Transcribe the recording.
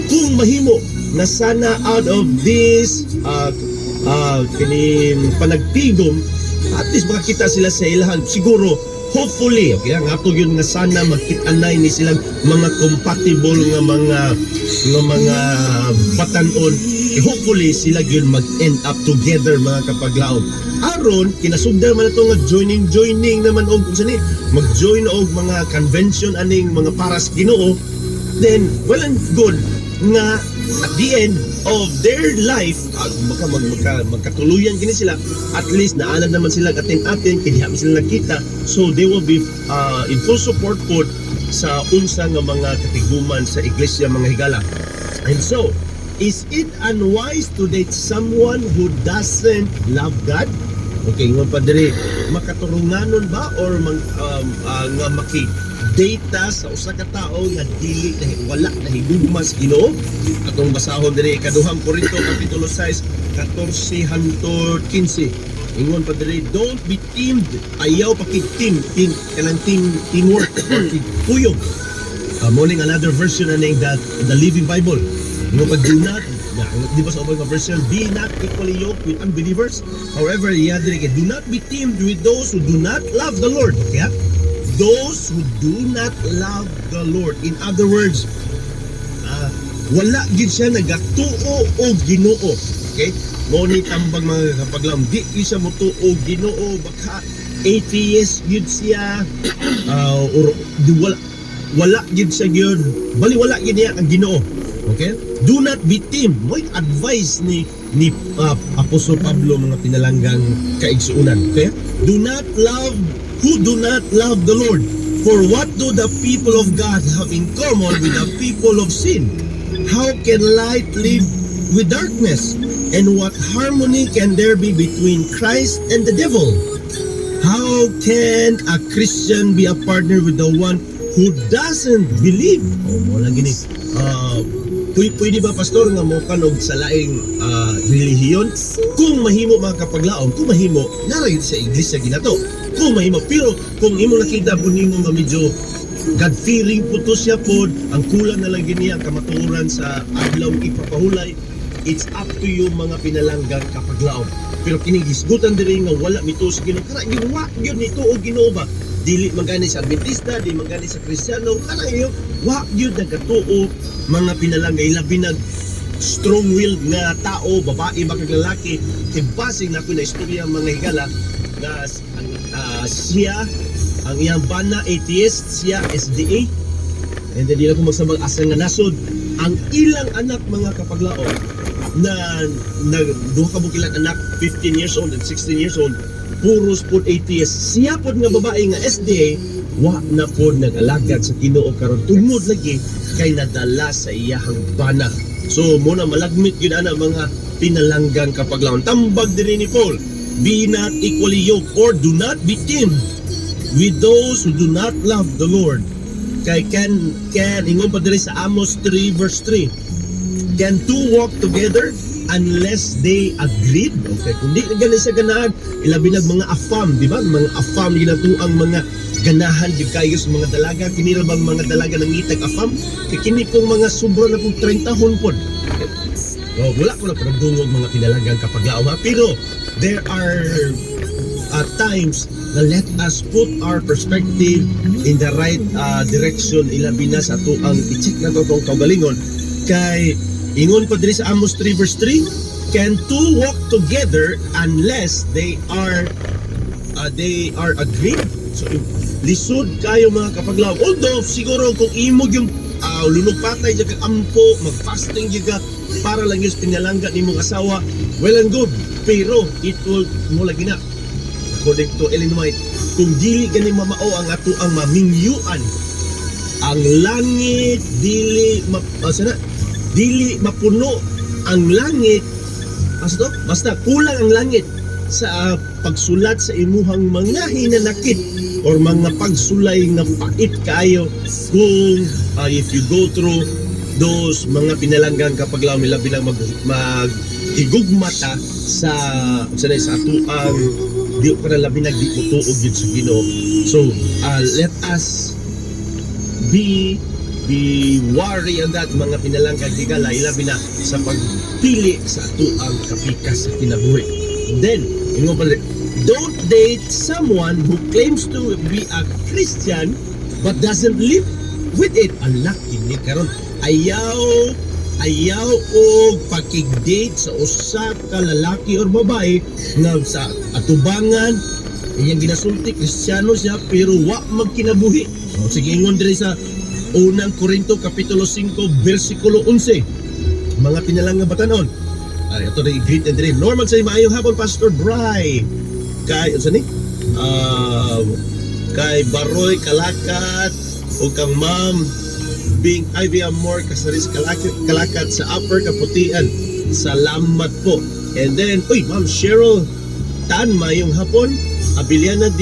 kung mahimo na sana out of this kining panagtigom, at least makakita sila sa ilahan siguro. Hopefully, okay, ang ato yun nga sana magkitanay ni silang mga compatible nga mga batanon. Hopefully sila yun mag-end up together mga kapaglaom. Aron kinasugdan man ito nga joining naman og kung sani mag-join og mga convention aning mga paras Ginoo, then well and good nga at the end of their life magkatuluyan kini sila, at least naanan naman sila atin kaya sila nakita, so they will be in full support po sa unsa nga mga katiguman sa iglesia mga higala. And so, is it unwise to date someone who doesn't love God? Okay, nga pa diri, makaturunganon ba or nga maki-data sa usa ka tao nga dili na wala na higugma sa Ginoo? Atong basahon diri ikaduhang Korinto kapitulo 6 14 hangtod 15. Ingon pa diri, don't be teamed. Ayaw pakig-team, kanang teamwork or kuyog. Morning another version aning that the Living Bible. Ingon pa, do not, di ba sa ubang version, be not equally yoked with unbelievers. However, do not be teamed with those who do not love the Lord. Okay? Those who do not love the Lord. In other words, wala gid siya nagatuo o Ginoo. Okay? Moni tambang mga kapaglam, di siya motuo Ginoo, baka atheist gid siya, or wala gid siya gyud, bali wala gid niya ang Ginoo. Okay? Do not be teamed. Mo advice ni Apostol Pablo mga pinalanggang kaigsuunan. Okay? Do not love who do not love the Lord. For what do the people of God have in common with the people of sin? How can light live with darkness? And what harmony can there be between Christ and the devil? How can a Christian be a partner with the one who doesn't believe? Wala gini. Pwede ba pastor nga mo kanog sa laing relihiyon? Kung mahimo mga kapaglaom, kung mahimo narayod sa iglesia ginato. Kung mahimo, pero kung imo nakita po nimo nga medyo God-fearing po to siya po, ang kulang na lang gini ang kamatuoran sa adlaw ipapahulay, it's up to you mga pinalanggang kapaglaom. Pero kining gisgutan diri nga wala mito sa Ginoo, kana giwa gyud nito og Ginoo ba? Dili magani sa Adventista, dili magani sa Kristiyano, kana iyo wa gyud nagatuo mga pinalangga, labi nag strong-willed nga tao, babae ba kag lalaki, kay basing na ko na istorya mga higala nga siya ang iyang bana atheist, siya SDA, and then di na ko magsabang asa nga nasod ang ilang anak mga kapaglaon na duha ka bukilang anak 15 years old and 16 years old, puros po atheist. Siya po nga babae nga SDA wa na po nag-alagad sa Ginoo karon tungod lagi kay nadala sa iyahang bana. So muna malagmit gyud ana mga pinalanggang kapaglaon. Tambag diri ni Paul, be not equally yoked or do not be teamed with those who do not love the Lord. Kay can ingon pa diri sa Amos 3 verse 3, can two walk together unless they agreed? Okay, kung di ganun sa ganahan, ilabi nag mga afam, di ba? Mga afam ginatu ang mga ganahan di kayo sa mga dalaga. Kinira bang mga dalaga nang itag afam? Kay kini pong mga sobra na pong 30 honpod. Wala ko na pagdungog mga pinalagang kapaglaom, pero there are times na let us put our perspective in the right direction, ilabi na sa ato ang i-check na itong kaugalingon. Kay ingon pa diri sa Amos 3 verse 3, can two walk together unless they are agreed? So lisod kayo mga kapaglaom, although siguro kung imo yung lulupatay dyan ampo, mag-fasting dyan para lang yung pinalangga ni mong asawa, well and good, pero it will mo lagi na according to Ellen White, kung dili gani mamao ang ato ang mamingyuan, ang langit dili mapuno ang langit, basta kulang ang langit sa pagsulat sa imuhang mga hinanakit or mga pagsulay nga pait kayo kung if you go through those mga pinalanggang kapaglaom nila bilang maghigugmata sa atuang di ko na labi nagdiputuog yun sa Ginoo. So let us be be worry on that mga pinalangkag higala ilabi na sa pagpili sa atuang kapikas sa kinabuhi. Then, ingon pa rin, don't date someone who claims to be a Christian but doesn't live with it. Anak, ini karon ayaw og pakig-date sa usa ka lalaki or babae nga sa atubangan iyang ginasulti Kristiyano siya pero wa magkinabuhi. So, sige ingon diri sa unang Korinto kapitulo 5 bersikulo 11. Mga pinalang nga batanon. Ay ato rin greet and dream. Normal sa maayong hapon Pastor Bry. Kay unsa ni? Kay Baroy Kalakat o kang Ma'am Bing Ivy Amor Kasaris Kalakat sa Upper Kaputian. Salamat po. And then, Ma'am Cheryl Tan, mayong hapon. Abiliana